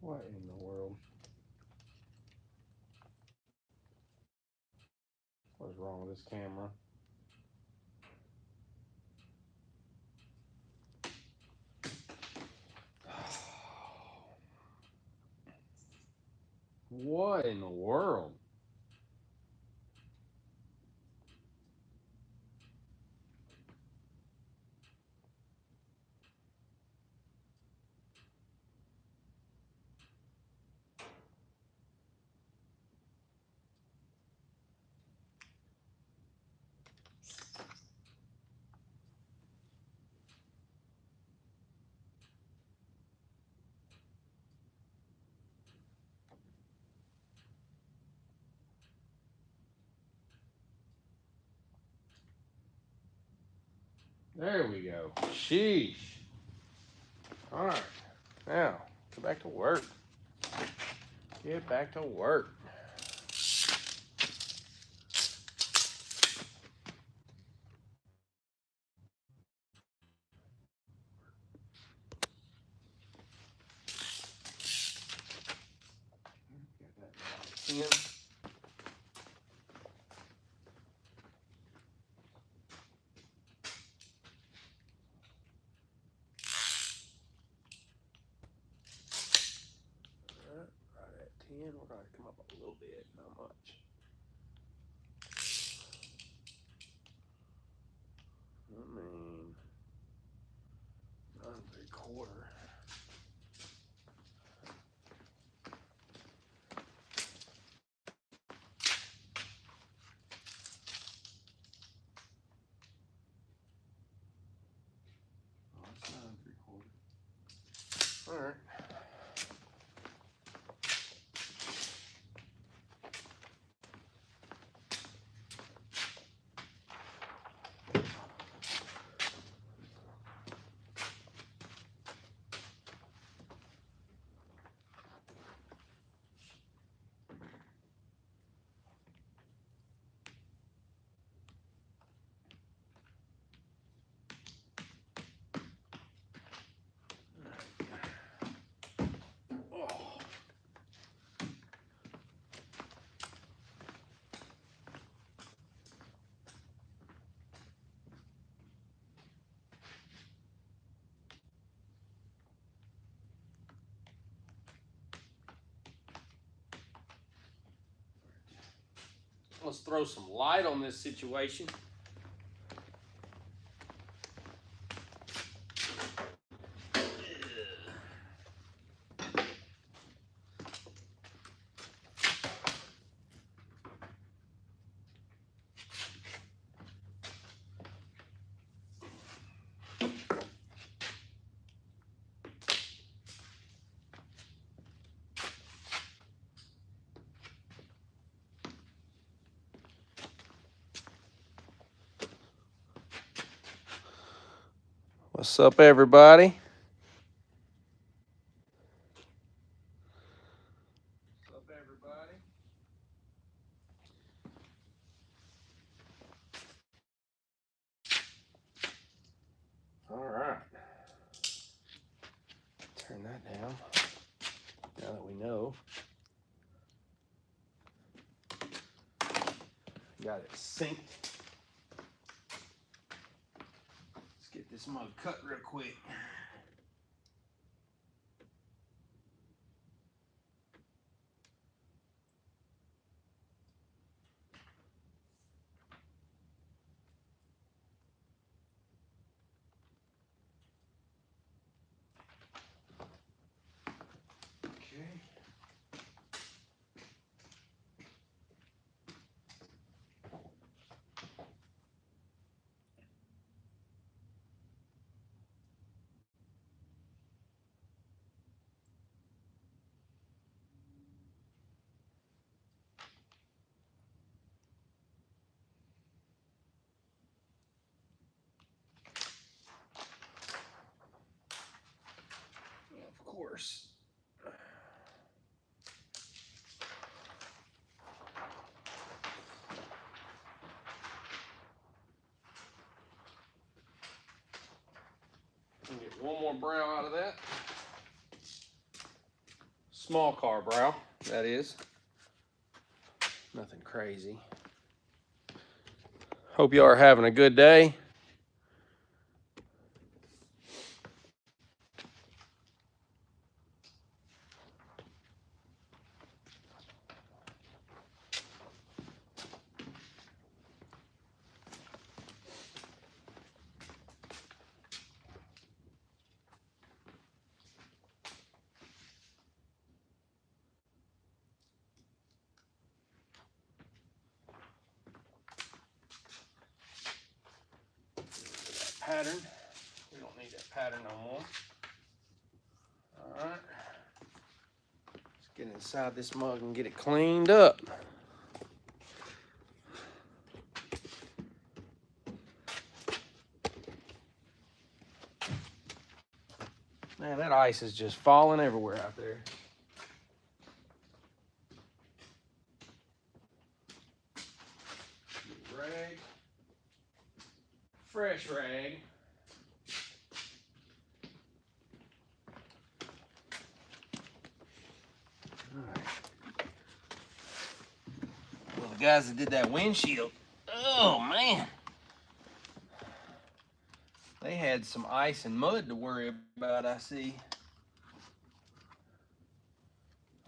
What in the world? What's wrong with this camera? What in the world? There we go. Sheesh. All right. Now, get back to work. Get back to work. Get that in. Right at 10. We're going to come up a little bit, not much. I mean, 9 3/4. Oh, it's 9 3/4. All right. Let's throw some light on this situation. What's up, everybody? What's up, everybody? All right. Turn that down. Now that we know. Got it synced. Let's get this mug cut real quick. Okay. Of course. Get one more brow out of that. Small car brow, that is. Nothing crazy. Hope you are having a good day. Pattern. We don't need that pattern no more. All right. Let's get inside this mug and get it cleaned up. Man, that ice is just falling everywhere out there. Rag. Fresh rag. Well, the guys that did that windshield, oh man, they had some ice and mud to worry about, I see.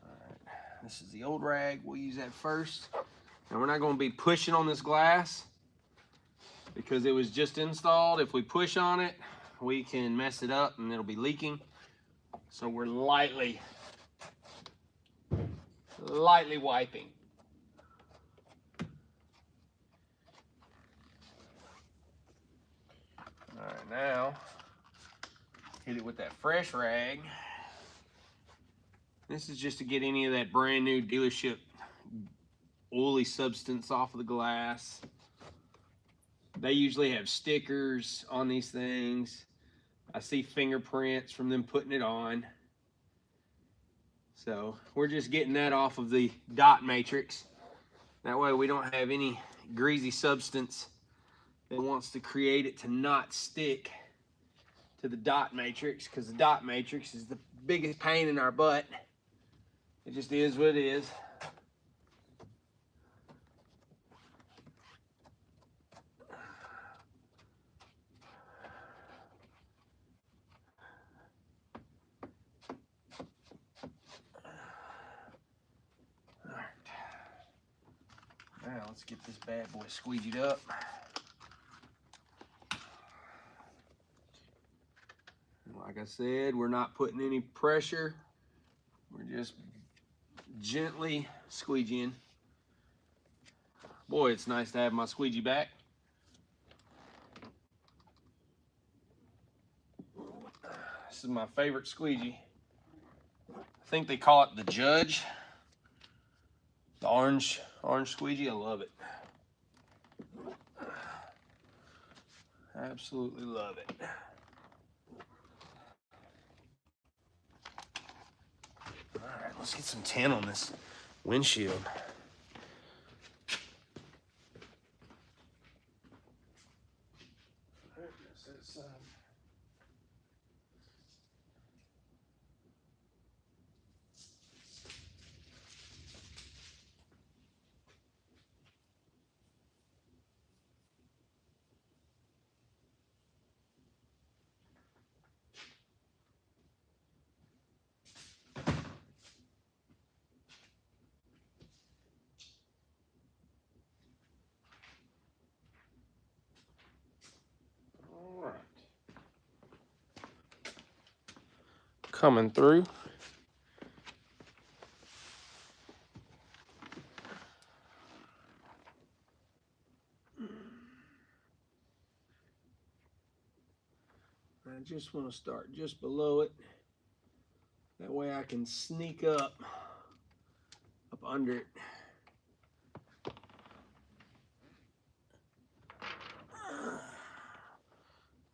All right, this is the old rag. We'll use that first. Now we're not going to be pushing on this glass because it was just installed. If we push on it, we can mess it up and it'll be leaking. So we're lightly wiping. All right, now hit it with that fresh rag. This is just to get any of that brand new dealership oily substance off of the glass. They usually have stickers on these things. I see fingerprints from them putting it on. So we're just getting that off of the dot matrix. That way we don't have any greasy substance that wants to create it to not stick to the dot matrix, because the dot matrix is the biggest pain in our butt. It just is what it is. Now let's get this bad boy squeegeed up. Like I said, we're not putting any pressure. We're just gently squeegeeing. Boy, it's nice to have my squeegee back. This is my favorite squeegee. I think they call it the Judge. The orange squeegee, I love it. Absolutely love it. All right, let's get some tin on this windshield. Coming through. I just want to start just below it. That way I can sneak up under it.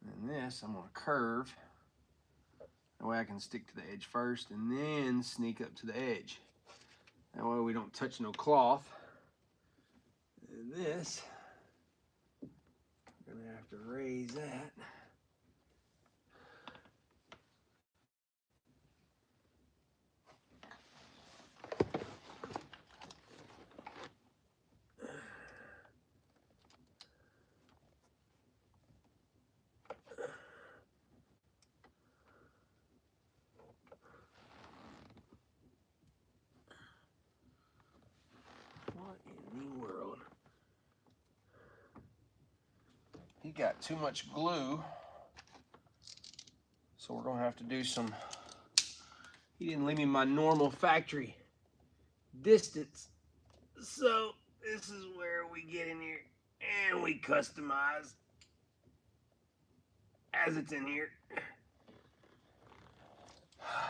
And this I'm going to curve. That way I can stick to the edge first and then sneak up to the edge. That way we don't touch no cloth. And this, I'm going to have to raise that. got too much glue, so we're gonna have to do some. He didn't leave me my normal factory distance, so this is where we get in here and we customize as it's in here,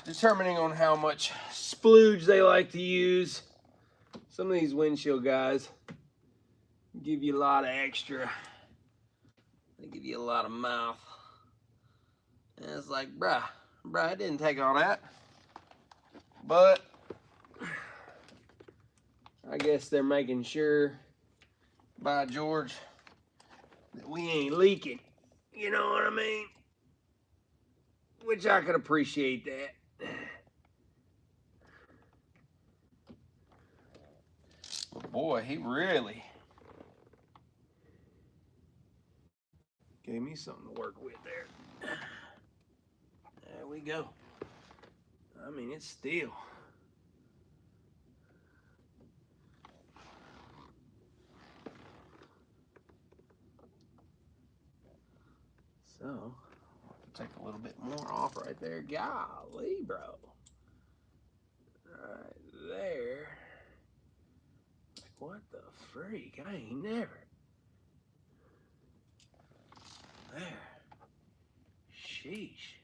determining on how much splooge they like to use. Some of these windshield guys give you a lot of extra. They give you a lot of mouth. And it's like, bruh, I didn't take all that. But I guess they're making sure, by George, that we ain't leaking. You know what I mean? Which I could appreciate that. But boy, he really gave me something to work with there. There we go. I mean, it's steel. So, I'll have to take a little bit more off right there. Golly, bro. Right there. Like, what the freak? I ain't never. There. Sheesh.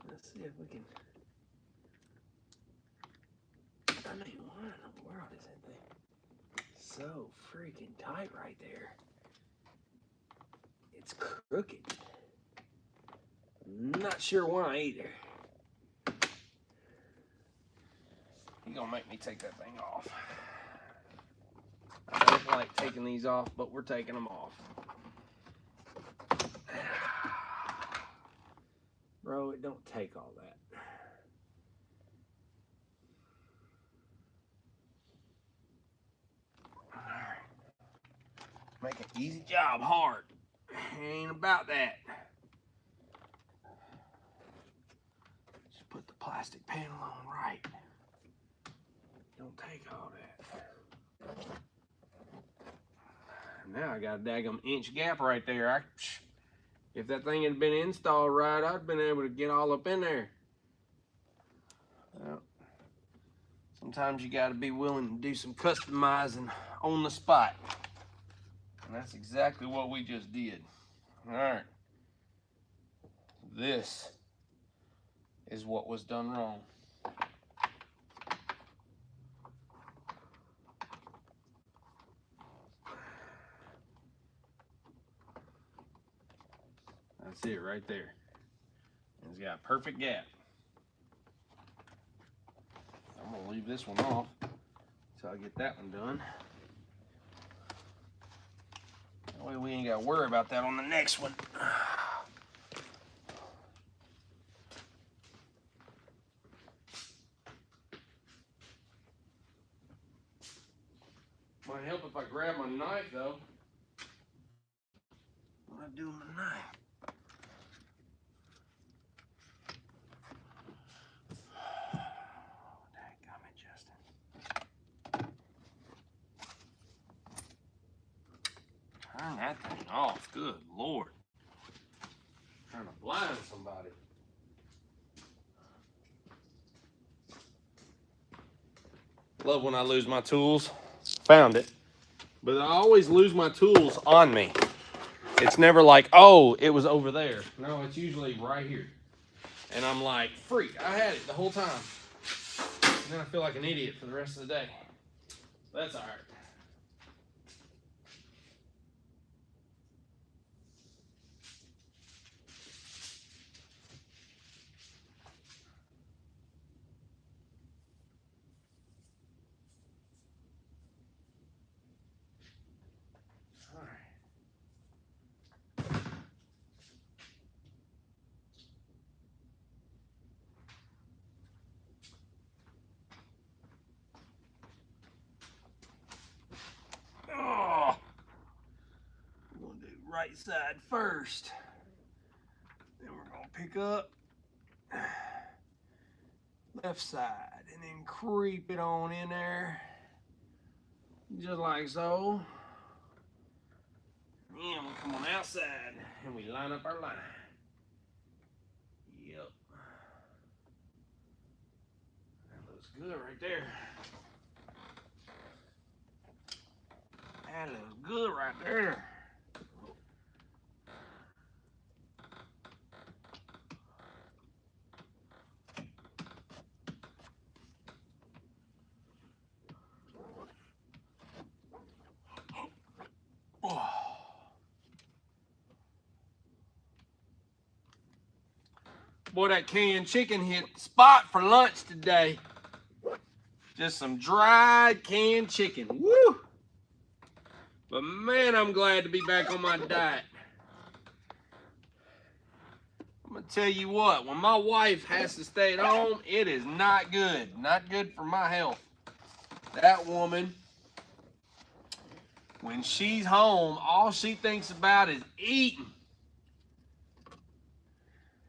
Let's see if we can. I mean, what in the world is that thing? So freaking tight right there. It's crooked. Not sure why either. You're gonna make me take that thing off. I don't like taking these off, but we're taking them off. Bro, it don't take all that. Alright. Make an easy job hard. It ain't about that. Just put the plastic panel on right. Don't take all that. Now I got a daggum inch gap right there. If that thing had been installed right, I'd been able to get all up in there. Well, sometimes you got to be willing to do some customizing on the spot. And that's exactly what we just did. All right. This is what was done wrong. That's it right there. It's got a perfect gap. I'm gonna leave this one off until I get that one done. That way we ain't gotta worry about that on the next one. Might help if I grab my knife though. What do I do with my knife? Turn that thing off. Good Lord. Trying to blind somebody. Love when I lose my tools. Found it. But I always lose my tools on me. It's never like, oh, it was over there. No, it's usually right here. And I'm like, freak, I had it the whole time. And then I feel like an idiot for the rest of the day. That's all right. Right side first. Then we're gonna pick up left side and then creep it on in there. Just like so. And we come on outside and we line up our line. Yep. That looks good right there. That looks good right there. Boy, that canned chicken hit the spot for lunch today. Just some dried canned chicken. Woo! But man, I'm glad to be back on my diet. I'm gonna tell you what, when my wife has to stay at home, it is not good. Not good for my health. That woman, when she's home, all she thinks about is eating.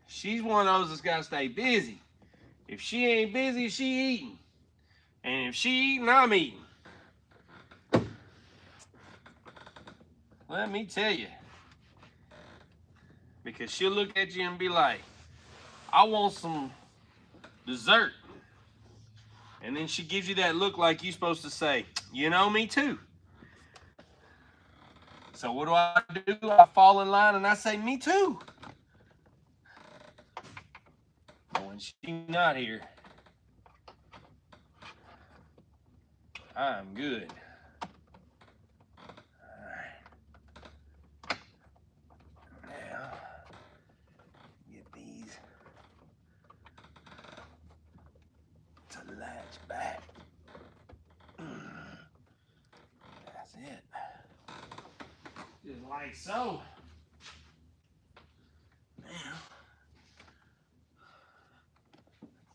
She's one of those that's gotta stay busy. If she ain't busy, she eating. And if she eating, I'm eating. Let me tell you. Because she'll look at you and be like, I want some dessert. And then she gives you that look like you're supposed to say, you know, me too. So what do? I fall in line and I say, me too. But when she's not here, I'm good. All right. Now, get these to latch back. That's it. Just like so. Now,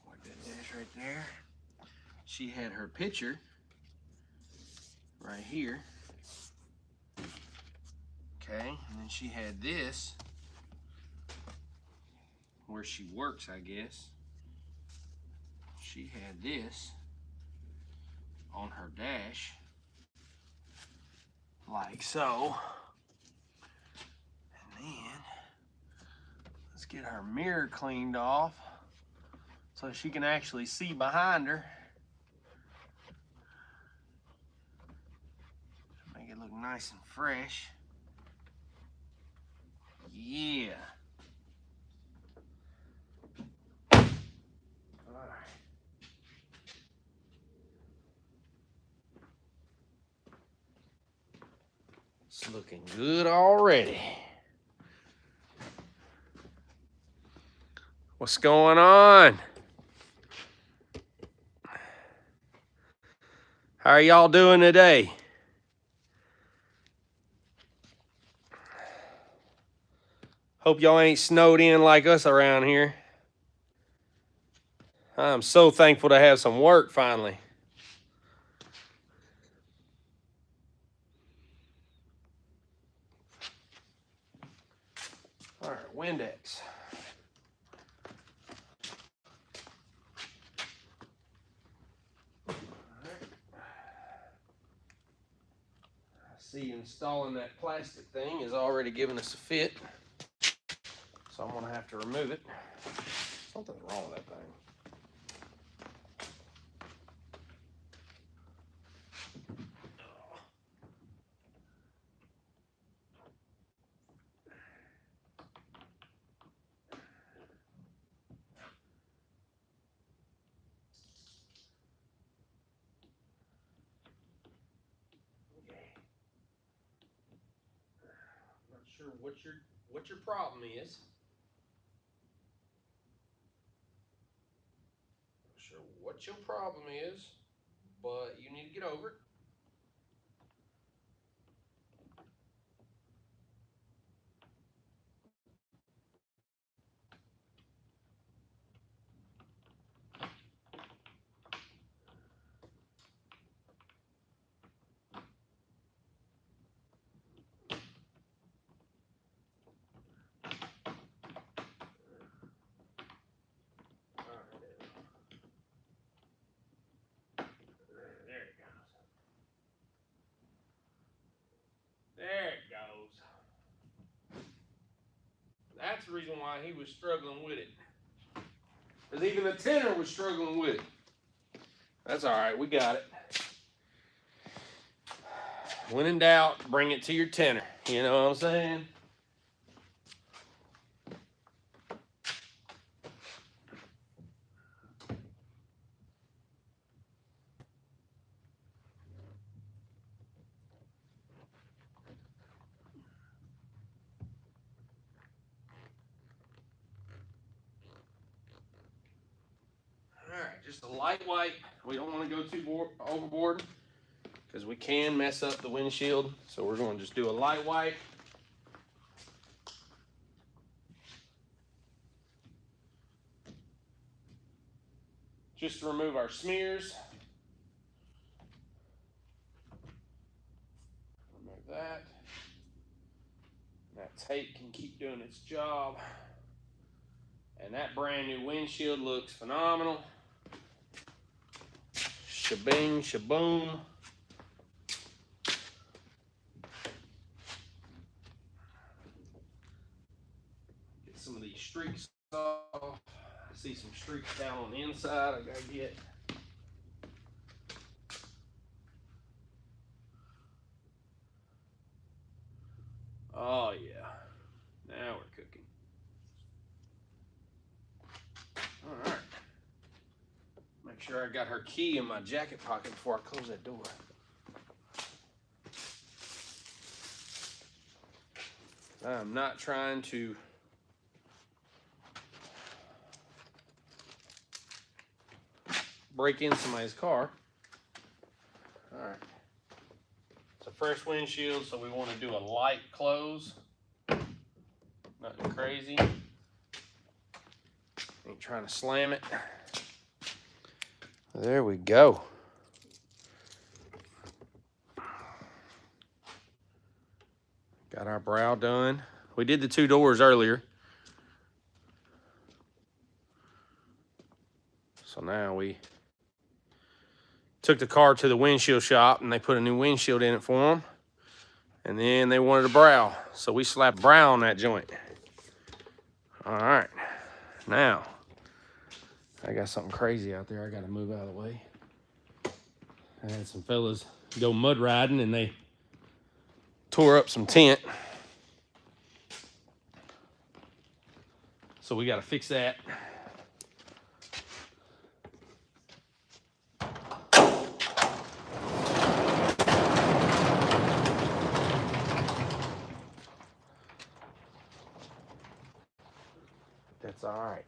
like that dash right there. She had her picture right here. Okay, and then she had this where she works, I guess. She had this on her dash, like so. And then let's get her mirror cleaned off so she can actually see behind her. Make it look nice and fresh. Yeah. All right. It's looking good already. What's going on? How are y'all doing today? Hope y'all ain't snowed in like us around here. I'm so thankful to have some work finally. All right, Windex. See, installing that plastic thing is already giving us a fit, so I'm going to have to remove it. Something's wrong with that thing. I'm not sure what your problem is. Not sure what your problem is, but you need to get over it. There it goes. the reason why he was struggling with it. Because even the tenor was struggling with it. That's all right, we got it. When in doubt, bring it to your tenor. You know what I'm saying? All right, just a light wipe. We don't want to go too overboard because we can mess up the windshield. So we're going to just do a light wipe. Just to remove our smears. Remove that. That tape can keep doing its job. And that brand new windshield looks phenomenal. Shabing, shaboom. Get some of these streaks off. I see some streaks down on the inside I gotta get. Oh yeah, now we're cooking. All right. Make sure I got her key in my jacket pocket before I close that door. I'm not trying to break in somebody's car. All right. It's a fresh windshield, so we want to do a light close. Nothing crazy. Ain't trying to slam it. There we go. Got our brow done. We did the 2 doors earlier. So now we took the car to the windshield shop and they put a new windshield in it for them. And then they wanted a brow. So we slapped brow on that joint. All right. Now, I got something crazy out there I got to move out of the way. I had some fellas go mud riding and they tore up some tent. So we got to fix that. That's all right.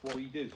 What we do.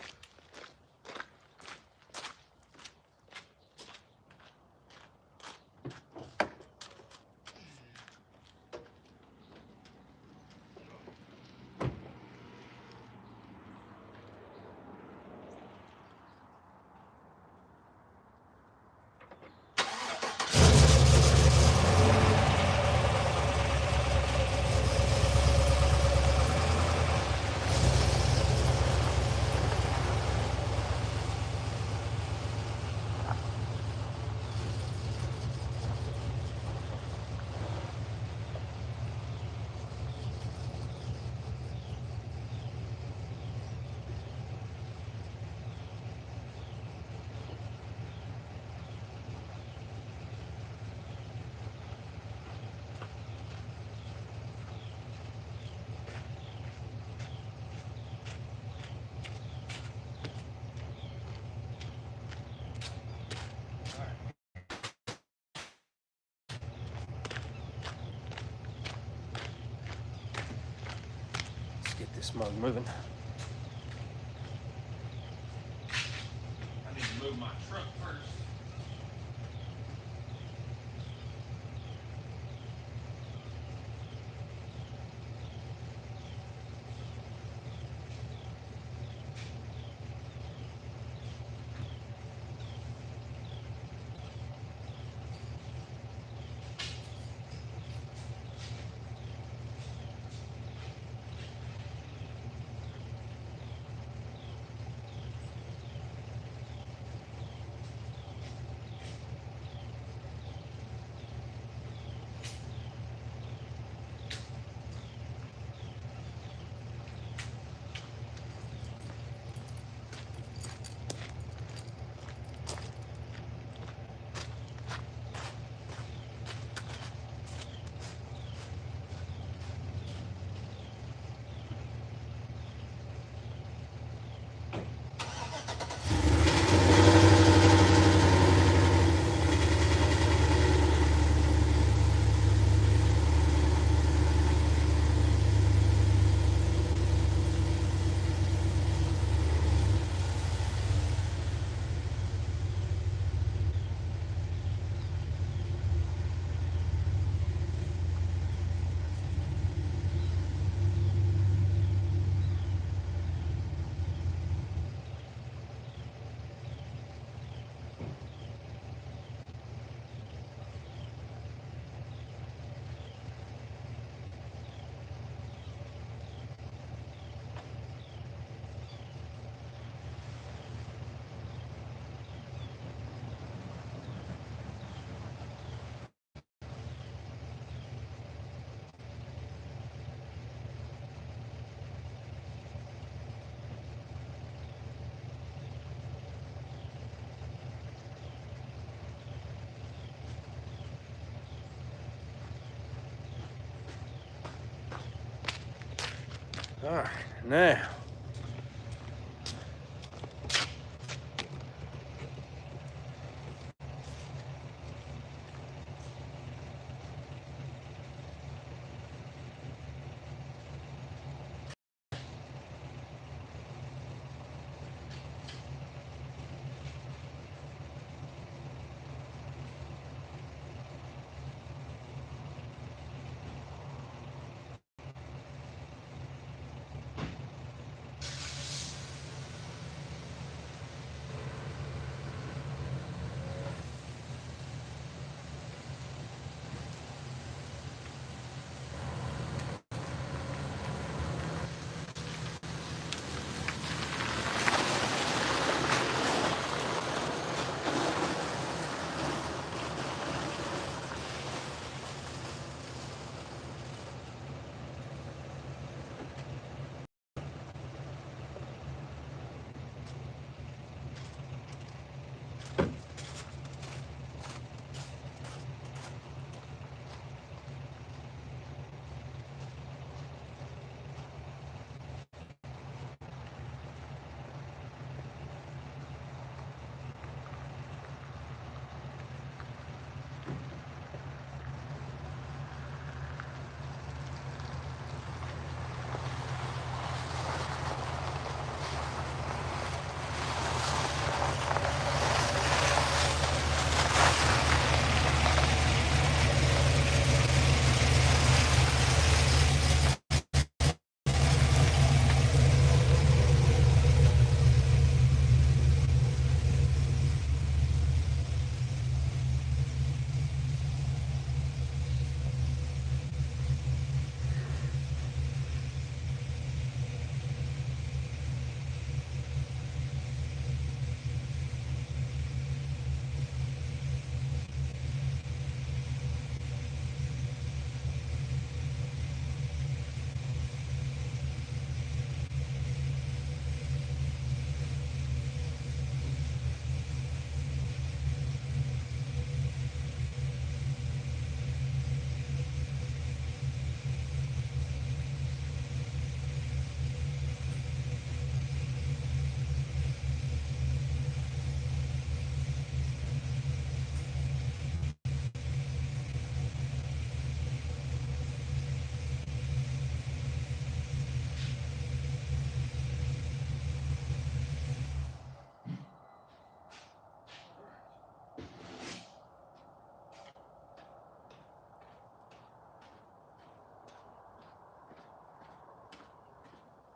This mug moving. I need to move my truck first. All right, now.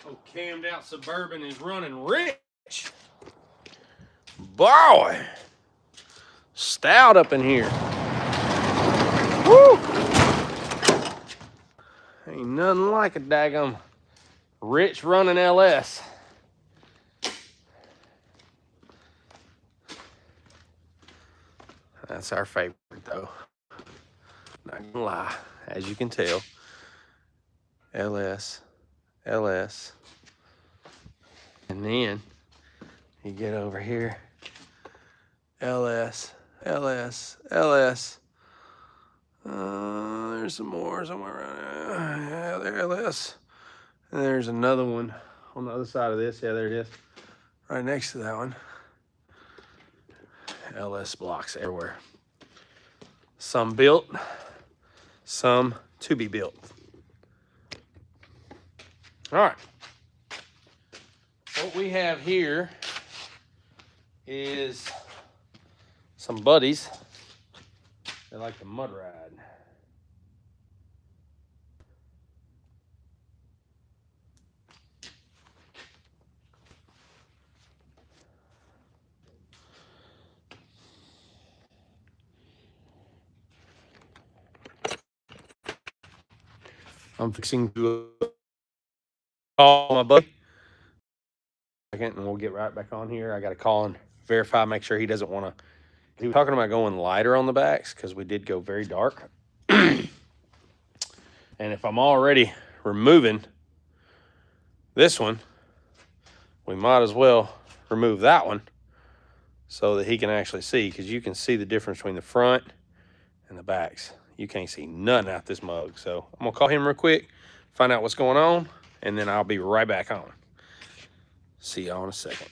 Oh, cammed out Suburban is running rich. Boy, stout up in here. Woo! Ain't nothing like a daggum rich running LS. That's our favorite though. Not gonna lie, as you can tell. LS, LS. And then you get over here. LS, LS, LS. There's some more somewhere around. Yeah, there LS. And there's another one on the other side of this. Yeah, there it is. Right next to that one. LS blocks everywhere. Some built, some to be built. All right. What we have here is some buddies that like to mud ride. I'm fixing to call my buddy. And we'll get right back on here. I got to call and verify, make sure he doesn't want to. He was talking about going lighter on the backs because we did go very dark. And if I'm already removing this one, we might as well remove that one so that he can actually see, because you can see the difference between the front and the backs. You can't see nothing out this mug. So I'm going to call him real quick, find out what's going on, and then I'll be right back on. See y'all in a second.